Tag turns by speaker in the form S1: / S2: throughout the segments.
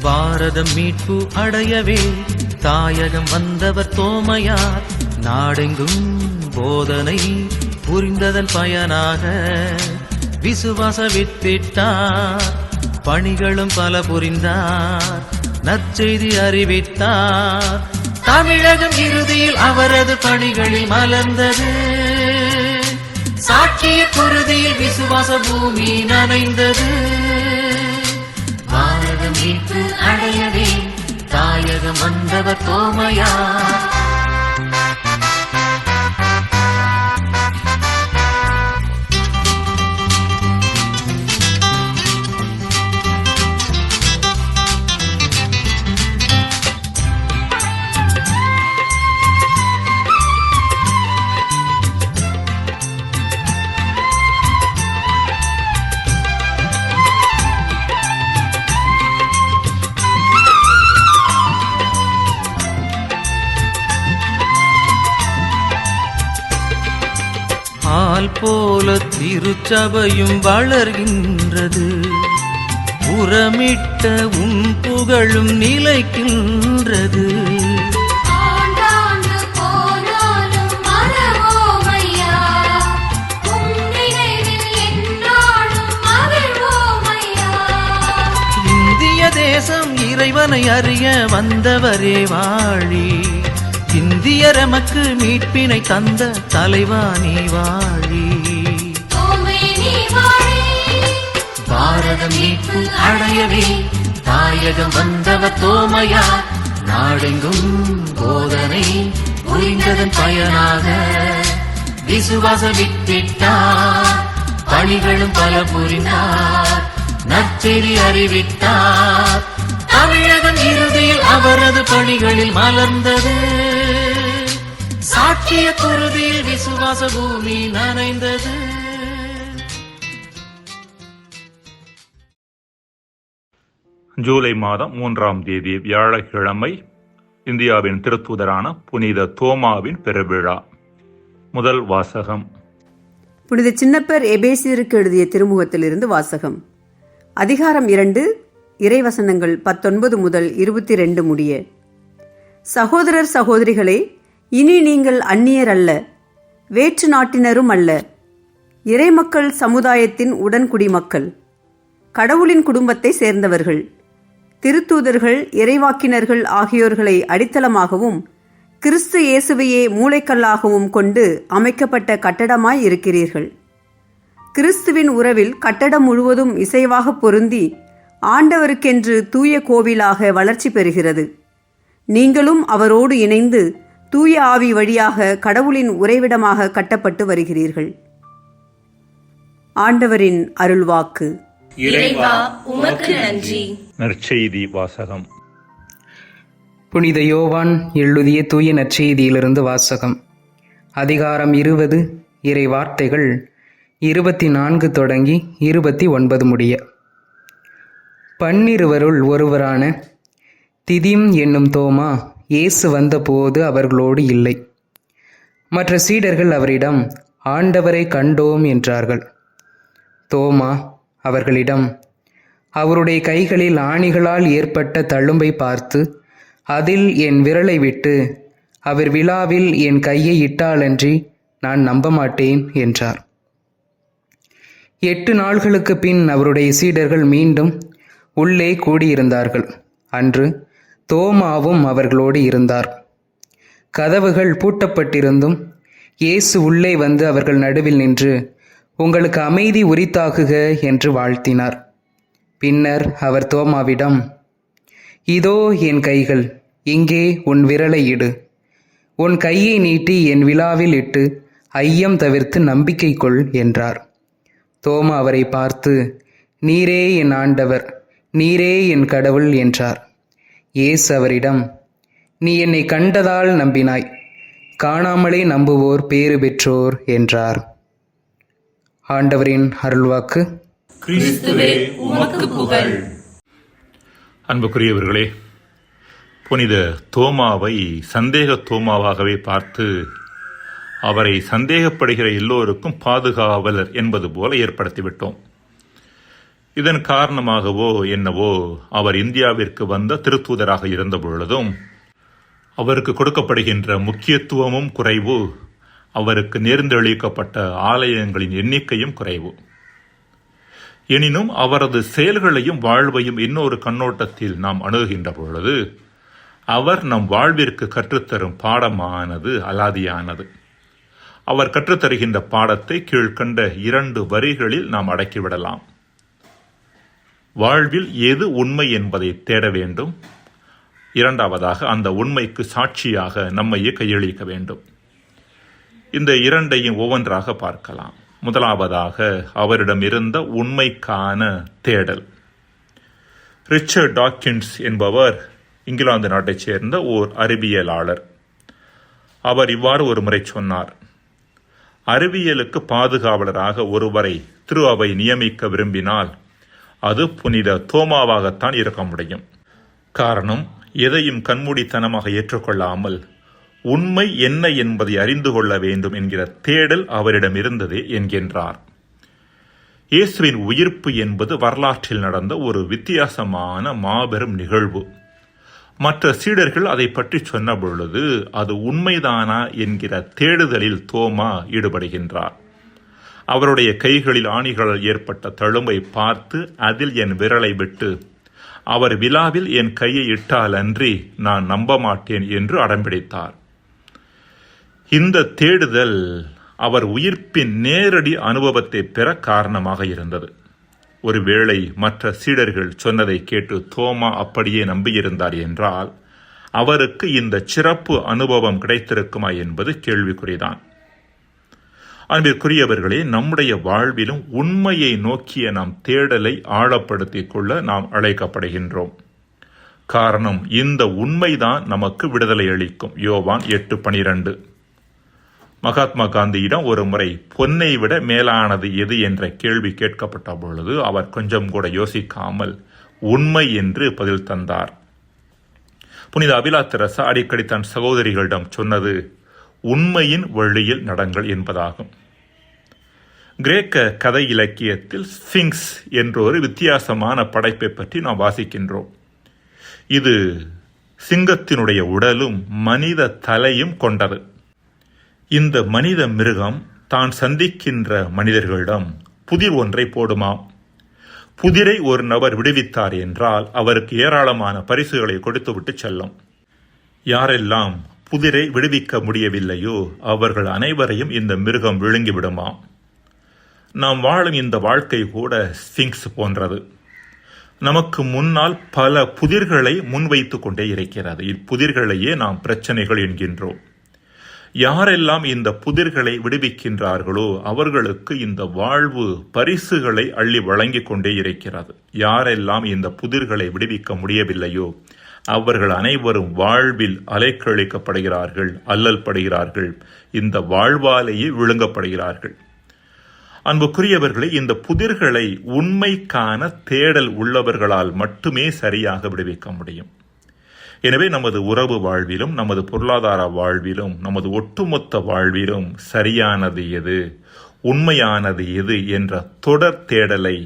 S1: பாரதம் மீட்பு அடையவே தாயகம் வந்தவர் தோமையார். நாடெங்கும் போதனை புரிந்ததன் பயனாக விசுவாச வித்திட்டார். பணிகளும் பல புரிந்தார், நற்செய்தி அறிவித்தார். தமிழகம் இறுதியில் அவரது பணிகளில் மலர்ந்தது. சாட்சிய குருதியில் விசுவாச பூமி நனைந்தது. பாரதம் மீட்பு அடையவே தாயகம் வந்தவர் தோமையார். ஆல் போல திருச்சபையும் வளர்கின்றது. உரமிட்ட உன் புகழும் நிலைக்கின்றது. இந்திய தேசம் இறைவனை அறிய வந்தவரே வாழி. இந்தியர் எமக்கு மீட்பினை தந்த தலைவா நீ வாழி. பாரதம் மீட்பு அடையவே தாயகம் வந்தவர் தோமையார். நாடெங்கும் போதனை புரிந்ததன் பயனாக விசுவாச வித்திட்டார். பணிகளும் பல புரிந்தார், நற்செய்தி அறிவித்தார். தமிழகம் இறுதியில் அவரது பணிகளில் மலர்ந்தது. சாட்சிய குருதியில் விசுவாச பூமி நனைந்தது.
S2: ஜூலை மாதம் 3ஆம் தேதி வியாழக்கிழமை இந்தியாவின் திருத்தூதரான புனித தோமாவின் பெருவிழா. முதல் வாசகம்.
S3: புனித சின்னப்பர் எபேசியருக்கு எழுதிய திருமுகத்திலிருந்து வாசகம். அதிகாரம் 2, இறைவசனங்கள் 19 முதல் 22 முடிய. சகோதரர் சகோதரிகளே, இனி நீங்கள் அந்நியர் அல்ல, வேற்று நாட்டினரும் அல்ல, இறைமக்கள் சமுதாயத்தின் உடன்குடிமக்கள், கடவுளின் குடும்பத்தை சேர்ந்தவர்கள், திருத்தூதர்கள், இறைவாக்கினர்கள் ஆகியோர்களை அடித்தளமாகவும் கிறிஸ்து இயேசுவையே மூளைக்கல்லாகவும் கொண்டு அமைக்கப்பட்ட கட்டடமாய் இருக்கிறீர்கள். கிறிஸ்துவின் உறவில் கட்டடம் முழுவதும் இசைவாக பொருந்தி ஆண்டவருக்கென்று தூய கோவிலாக வளர்ச்சி பெறுகிறது. நீங்களும் அவரோடு இணைந்து தூய ஆவி வழியாக கடவுளின் உறைவிடமாக கட்டப்பட்டு வருகிறீர்கள். ஆண்டவரின் அருள்வாக்கு.
S4: இறைவா உமக்கு நன்றி.
S2: நற்செய்தி வாசகம்.
S5: புனித யோவான் எழுதிய தூய நற்செய்தியிலிருந்து வாசகம். அதிகாரம் 20, இறை வார்த்தைகள் 24 தொடங்கி 29 முடிய. 12 ஒருவரான திதிம் என்னும் தோமா இயேசு வந்தபோது அவர்களோடு இல்லை. மற்ற சீடர்கள் அவரிடம், ஆண்டவரை கண்டோம் என்றார்கள். தோமா அவர்களிடம், அவருடைய கைகளில் ஆணிகளால் ஏற்பட்ட தழும்பை பார்த்து அதில் என் விரலை விட்டு அவர் விழாவில் என் கையை இட்டாலன்றி நான் நம்ப மாட்டேன் என்றார். 8 நாள்களுக்கு பின் அவருடைய சீடர்கள் மீண்டும் உள்ளே கூடியிருந்தார்கள். அன்று தோமாவும் அவர்களோடு இருந்தார். கதவுகள் பூட்டப்பட்டிருந்தும் இயேசு உள்ளே வந்து அவர்கள் நடுவில் நின்று, உங்களுக்கு அமைதி உரித்தாகுக என்று வாழ்த்தினார். பின்னர் அவர் தோமாவிடம், இதோ என் கைகள், இங்கே உன் விரலை இடு. உன் கையை நீட்டி என் விழாவில் இட்டு ஐயம் தவிர்த்து நம்பிக்கை கொள் என்றார். தோமா அவரை பார்த்து, நீரே என் ஆண்டவர், நீரே என் கடவுள் என்றார். இயேசு அவரிடம், நீ என்னை கண்டதால் நம்பினாய், காணாமலே நம்புவோர் பேறு பெற்றோர் என்றார். ஆண்டவரின் அருள்வாக்கு.
S4: கிறிஸ்துவே உமக்கு புகழ்.
S2: அன்புக்குரியவர்களே, புனித தோமாவை சந்தேக தோமாவாகவே பார்த்து அவரை சந்தேகப்படுகிற எல்லோருக்கும் பாதுகாவலர் என்பது போல ஏற்படுத்திவிட்டோம். இதன் காரணமாகவோ என்னவோ அவர் இந்தியாவிற்கு வந்த திருத்தூதராக இருந்த பொழுதும் அவருக்கு கொடுக்கப்படுகின்ற முக்கியத்துவமும் குறைவு, அவருக்கு நேர்ந்தளிக்கப்பட்ட ஆலயங்களின் எண்ணிக்கையும் குறைவு. எனினும் அவரது செயல்களையும் வாழ்வையும் இன்னொரு கண்ணோட்டத்தில் நாம் அணுகுகின்ற பொழுது அவர் நம் வாழ்விற்கு கற்றுத்தரும் பாடமானது அலாதியானது. அவர் கற்றுத்தருகின்ற பாடத்தை கீழ்கண்ட 2 வரிகளில் நாம் அடக்கிவிடலாம். வாழ்வில் எது உண்மை என்பதை தேட வேண்டும். இரண்டாவதாக, அந்த உண்மைக்கு சாட்சியாக நம்மையே கையளிக்க வேண்டும். இந்த 2ஐயும் ஒவ்வொன்றாக பார்க்கலாம். முதலாவதாக, அவரிடம் இருந்த உண்மைக்கான தேடல். ரிச்சர்ட் டாக்கின்ஸ் என்பவர் இங்கிலாந்து நாட்டைச் சேர்ந்த ஓர் அறிவியலாளர். அவர் இவ்வாறு ஒரு முறை சொன்னார்: அறிவியலுக்கு பாதுகாவலராக ஒருவரை திரு அவை நியமிக்க விரும்பினால் அது புனித தோமாவாகத்தான் இருக்க முடியும். காரணம், எதையும் கண்மூடித்தனமாக ஏற்றுக்கொள்ளாமல் உண்மை என்ன என்பதை அறிந்து கொள்ள வேண்டும் என்கிற தேடல் அவரிடம் இருந்ததே என்கின்றார். இயேசுவின் உயிர்ப்பு என்பது வரலாற்றில் நடந்த ஒரு வித்தியாசமான மாபெரும் நிகழ்வு. மற்ற சீடர்கள் அதை பற்றி சொன்ன பொழுது அது உண்மைதானா என்கிற தேடுதலில் தோமா ஈடுபடுகின்றார். அவருடைய கைகளில் ஆணிகளால் ஏற்பட்ட தழும்பை பார்த்து அதில் என் விரலை விட்டு அவர் விழாவில் என் கையை இட்டால் அன்றி நான் நம்ப மாட்டேன் என்று அடம்பிடித்தார். இந்த தேடுதல் அவர் உயிர்ப்பின் நேரடி அனுபவத்தை பெற காரணமாக இருந்தது. ஒருவேளை மற்ற சீடர்கள் சொன்னதை கேட்டு தோமா அப்படியே நம்பியிருந்தார் என்றால் அவருக்கு இந்த சிறப்பு அனுபவம் கிடைத்திருக்குமா என்பது கேள்விக்குறிதான். அன்பிற்குரியவர்களே, நம்முடைய வாழ்விலும் உண்மையை நோக்கிய நாம் தேடலை ஆழப்படுத்திக் கொள்ள நாம் அழைக்கப்படுகின்றோம். காரணம், இந்த உண்மைதான் நமக்கு விடுதலை அளிக்கும். யோவான் 8:12. மகாத்மா காந்தியிடம் ஒரு முறை பொன்னை விட மேலானது எது என்ற கேள்வி கேட்கப்பட்ட பொழுது அவர் கொஞ்சம் கூட யோசிக்காமல் உண்மை என்று பதில் தந்தார். புனித அபிலா தெரசா அடிக்கடி தன் சகோதரிகளிடம் சொன்னது உண்மையின் வழியில் நடங்கள் என்பதாகும். கிரேக்க கதை இலக்கியத்தில் ஸ்பிங்க்ஸ் என்ற ஒரு வித்தியாசமான படைப்பை பற்றி நாம் வாசிக்கின்றோம். இது சிங்கத்தினுடைய உடலும் மனித தலையும் கொண்டது. இந்த மனித மிருகம் தான் சந்திக்கின்ற மனிதர்களிடம் புதிர் ஒன்றை போடுமாம். புதிரை ஒரு நபர் விடுவித்தார் என்றால் அவருக்கு ஏராளமான பரிசுகளை கொடுத்துவிட்டு செல்லும். யாரெல்லாம் புதிரை விடுவிக்க முடியவில்லையோ அவர்கள் அனைவரையும் இந்த மிருகம் விழுங்கிவிடுமாம். நாம் வாழும் இந்த வாழ்க்கை கூட ஸ்பிங்க்ஸ் போன்றது. நமக்கு முன்னால் பல புதிர்களை முன்வைத்துக் கொண்டே இருக்கிறது. இப்புதிர்களையே நாம் பிரச்சனைகள் என்கின்றோம். யாரெல்லாம் இந்த புதிர்களை விடுவிக்கின்றார்களோ அவர்களுக்கு இந்த வாழ்வு பரிசுகளை அள்ளி வழங்கிக் கொண்டே இருக்கிறது. யாரெல்லாம் இந்த புதிர்களை விடுவிக்க முடியவில்லையோ அவர்கள் அனைவரும் வாழ்வில் அலைக்கழிக்கப்படுகிறார்கள், அல்லல் படுகிறார்கள், இந்த வாழ்வாலேயே விழுங்கப்படுகிறார்கள். அன்புக்குரியவர்களை, இந்த புதிர்களை உண்மைக்கான தேடல் உள்ளவர்களால் மட்டுமே சரியாக விடுவிக்க முடியும். எனவே நமது உறவு வாழ்விலும், நமது பொருளாதார வாழ்விலும், நமது ஒட்டுமொத்த வாழ்விலும் சரியானது எது, உண்மையானது எது என்ற தொடர் தேடலை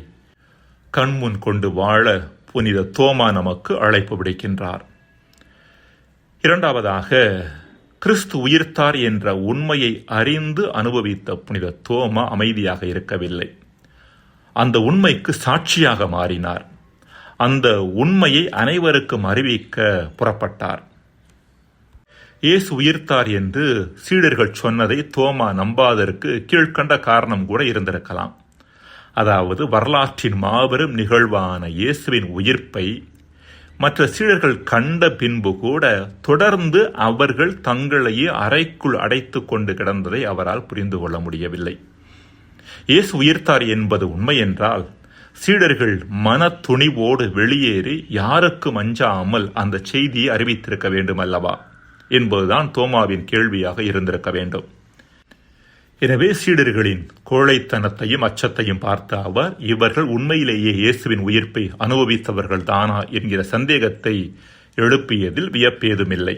S2: கண்முன் கொண்டு வாழ புனித தோமா நமக்கு அழைப்பு விடுக்கின்றார். இரண்டாவதாக, கிறிஸ்து உயிர்த்தார் என்ற உண்மையை அறிந்து அனுபவித்த புனித தோமா அமைதியாக இருக்கவில்லை. அந்த உண்மைக்கு சாட்சியாக மாறினார். அந்த உண்மையை அனைவருக்கும் அறிவிக்க புறப்பட்டார். இயேசு உயிர்த்தார் என்று சீடர்கள் சொன்னதை தோமா நம்பாதற்கு கீழ்கண்ட காரணம் கூட இருந்திருக்கலாம். அதாவது, வரலாற்றின் மாபெரும் நிகழ்வான இயேசுவின் உயிர்ப்பை மற்ற சீடர்கள் கண்ட பின்பு கூட தொடர்ந்து அவர்கள் தங்களையே அறைக்குள் அடைத்து கொண்டு கிடந்ததை அவரால் புரிந்து கொள்ள முடியவில்லை. இயேசு உயிர்த்தார் என்பது உண்மை என்றால் சீடர்கள் மன துணிவோடு வெளியேறி யாருக்கும் அஞ்சாமல் அந்த செய்தியை அறிவித்திருக்க வேண்டும் அல்லவா என்பதுதான் தோமாவின் கேள்வியாக இருந்திருக்க வேண்டும். எனவே சீடர்களின் கோழைத்தனத்தையும் அச்சத்தையும் பார்த்த அவர், இவர்கள் உண்மையிலேயே இயேசுவின் உயிர்ப்பை அனுபவித்தவர்கள் தானா என்கிற சந்தேகத்தை எழுப்பியதில் வியப்பேதுமில்லை.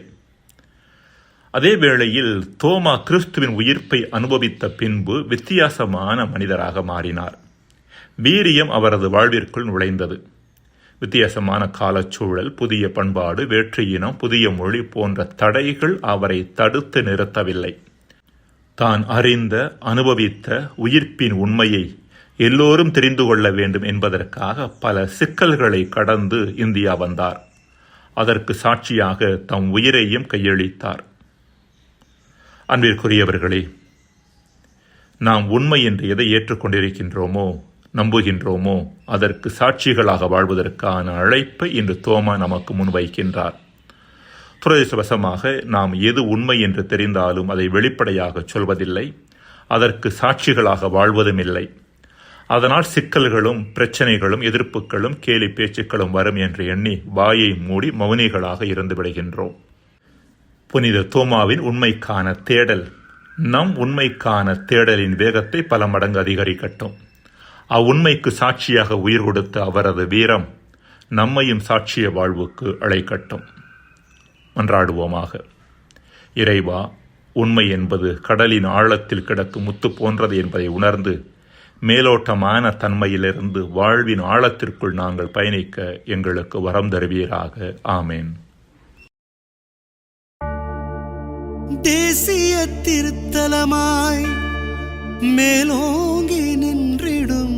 S2: அதே வேளையில் தோமா கிறிஸ்துவின் உயிர்ப்பை அனுபவித்த பின்பு வித்தியாசமான மனிதராக மாறினார். வீரியம் அவரது வாழ்விற்குள் நுழைந்தது. வித்தியாசமான காலச்சூழல், புதிய பண்பாடு, வேற்று இனம், புதிய மொழி போன்ற தடைகள் அவரை தடுத்து நிறுத்தவில்லை. தான் அறிந்த, அனுபவித்த உயிர்ப்பின் உண்மையை எல்லோரும் தெரிந்து கொள்ள வேண்டும் என்பதற்காக பல சிக்கல்களை கடந்து இந்தியா வந்தார். அதற்கு சாட்சியாக தம் உயிரையும் கையளித்தார். அன்பிற்குரியவர்களே, நாம் உண்மை என்று எதை ஏற்றுக்கொண்டிருக்கின்றோமோ, நம்புகின்றோமோ, அதற்கு சாட்சிகளாக வாழ்வதற்கான அழைப்பை இன்று தோமா நமக்கு முன்வைக்கின்றார். துரதிர்ஷ்டவசமாக நாம் எது உண்மை என்று தெரிந்தாலும் அதை வெளிப்படையாக சொல்வதில்லை, அதற்கு சாட்சிகளாக வாழ்வதும் இல்லை. அதனால் சிக்கல்களும் பிரச்சனைகளும் எதிர்ப்புகளும் கேலி பேச்சுக்களும் வரும் என்று எண்ணி வாயை மூடி மௌனிகளாக இருந்து விடுகின்றோம். புனித தோமாவின் உண்மைக்கான தேடல் நம் உண்மைக்கான தேடலின் வேகத்தை பல மடங்கு அதிகரிக்கட்டும். அவ்வுண்மைக்கு சாட்சியாக உயிர் கொடுத்த அவரது வீரம் நம்மையும் சாட்சிய வாழ்வுக்கு அழைக்கட்டும். மன்றாடுவோமாக. இறைவா, உண்மை என்பது கடலின் ஆழத்தில் கிடக்கும் முத்து போன்றது என்பதை உணர்ந்து மேலோட்டமான தன்மையிலிருந்து வாழ்வின் ஆழத்திற்குள் நாங்கள் பயணிக்க எங்களுக்கு வரம் தருவீராக. ஆமேன்.
S6: தேசிய திருத்தலமாய் மேலோங்கி நின்றிடும்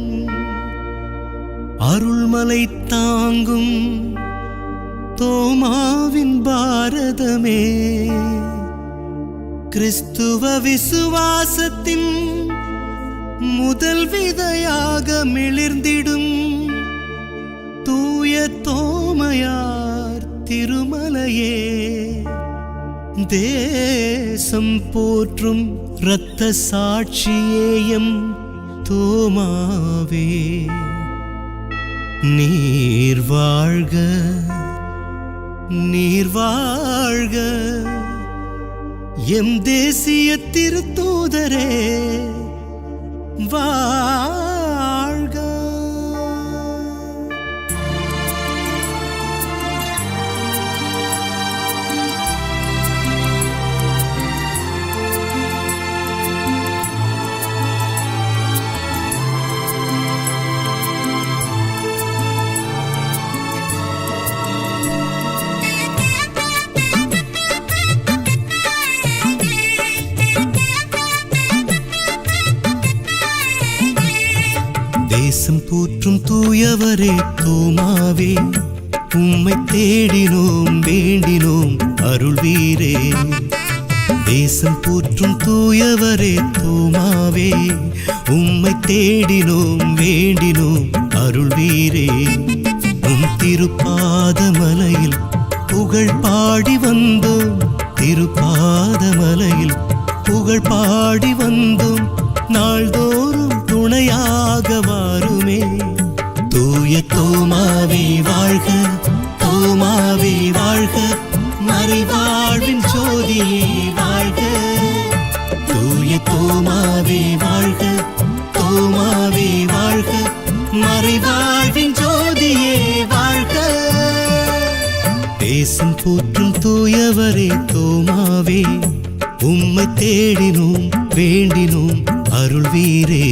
S6: அருள்மலை தாங்கும் தோமாவின் பாரதமே, கிறிஸ்துவ விசுவாசத்தின் முதல் விதையாக மிளிர்ந்திடும் தூய தோமையார் திருமலையே, தேசம் போற்றும் இரத்த சாட்சியேயம் தோமாவே, நீர் வாழ்க, நீர் வாழ்க, எம் தேசிய திருத்தூதரே வாழ்க. தேசம் போற்றும் தூயவரே தோமாவே, உம்மை தேடினோம் வேண்டினோம் அருள்வீரே. தேசம் போற்றும் தூயவரே தோமாவே, உம்மை தேடினோம் வேண்டினோம் அருள்வீரே. உம் திருப்பாதமலையில் புகழ் பாடி வந்தோம், திருப்பாதமலையில் புகழ் பாடி வந்தோம், நாள்தோறும் துணையாக வாருமே. தூய தோமாவே வாழ்க, தோமாவே வாழ்க, மறைவாழ்வின் ஜோதியே வாழ்க. தூய தோமாவே வாழ்க, தோமாவே வாழ்க, மறைவாழ்வின் ஜோதியே வாழ்க. தேசம் போற்றும் தூயவரே தோமாவே, உம்மை தேடினோம் வேண்டினோம் அருள்வீரே.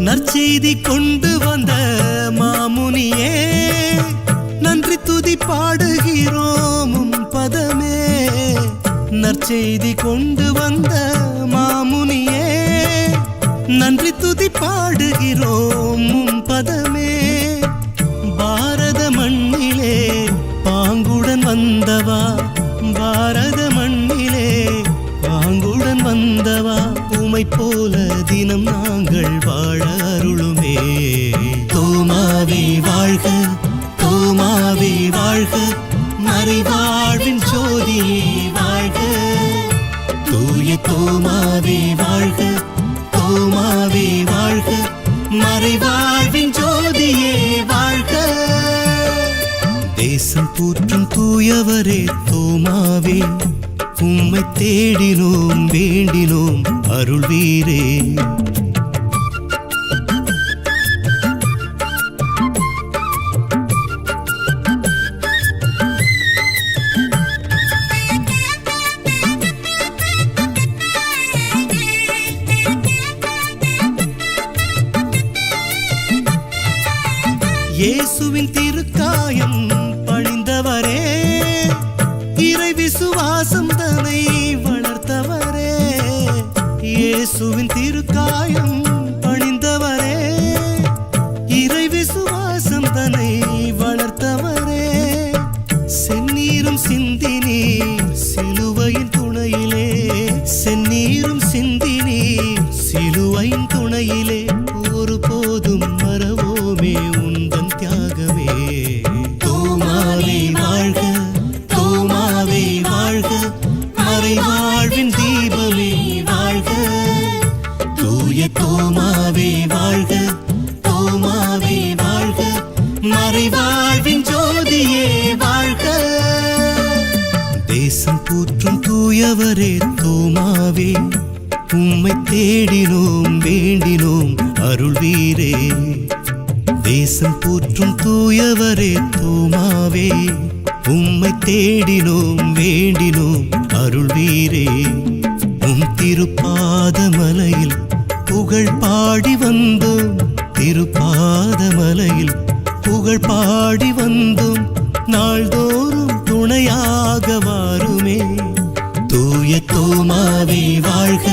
S6: நற்செய்தி கொண்டு வந்த மாமுனியே, நன்றி துதி பாடுகிறோம் உம் பதமே. நற்செய்தி கொண்டு வந்த மாமுனியே, நன்றி துதி பாடுகிறோம் உம் பதமே. பாரத மண்ணிலே பாங்குடன் வந்தவா, பாரத மண்ணிலே பாங்குடன் வந்தவா, உமை போல தினம் நாங்கள் வாழ அருளுமே. தோமாவே வாழ்க, தோமாவே வாழ்க, மறைவாழ்வின் ஜோதியே வாழ்க. தூய தோமாவே வாழ்க, தோமாவே வாழ்க, மறைவாழ்வின் ஜோதியே வாழ்க. தேசம் போற்றும் தூயவரே தோமாவே, உம்மை தேடினோம் வேண்டினோம் அருள்வீரே. இயேசுவின் திருக்காயம் பணிந்தவரே, இறை விசுவாசம் தன்னை வளர்த்தவரே. இயேசுவின் திருக்காயம் பணிந்தவரே, இறை விசுவாசம் தன்னை வளர்த்தவரே. செந்நீரும் சிந்தினி சிலுவையின் துணையிலே, செந்நீரும் சிந்தினி சிலுவையின் துணையிலே. ஒருபோதும் மறவோமே உந்தன் தியாகமே. தோமாவே வாழ்க, தோமாவே வாழ்க, மறைவாழ்வின் தீபமே வாழ்க. தூய தோமாவே வாழ்க, தோமாவே வாழ்க, மறைவாழ்வின் ஜோதியே வாழ்க. தேசம் போற்றும் தூயவரே தோமாவே, உம்மை தேடினோம் வேண்டினோம் அருள்வீரே. தேசம் போற்றும் தூயவரே தோமாவே, உம்மை தேடினோம் வேண்டினோம் அருள்வீரே. உம் திருப்பாதமலையில் புகழ் பாடி வந்தோம், திருப்பாதமலையில் புகழ் பாடி வந்தோம். நாள்தோறும் துணையாக வாருமே. தூய தோமாவே வாழ்க,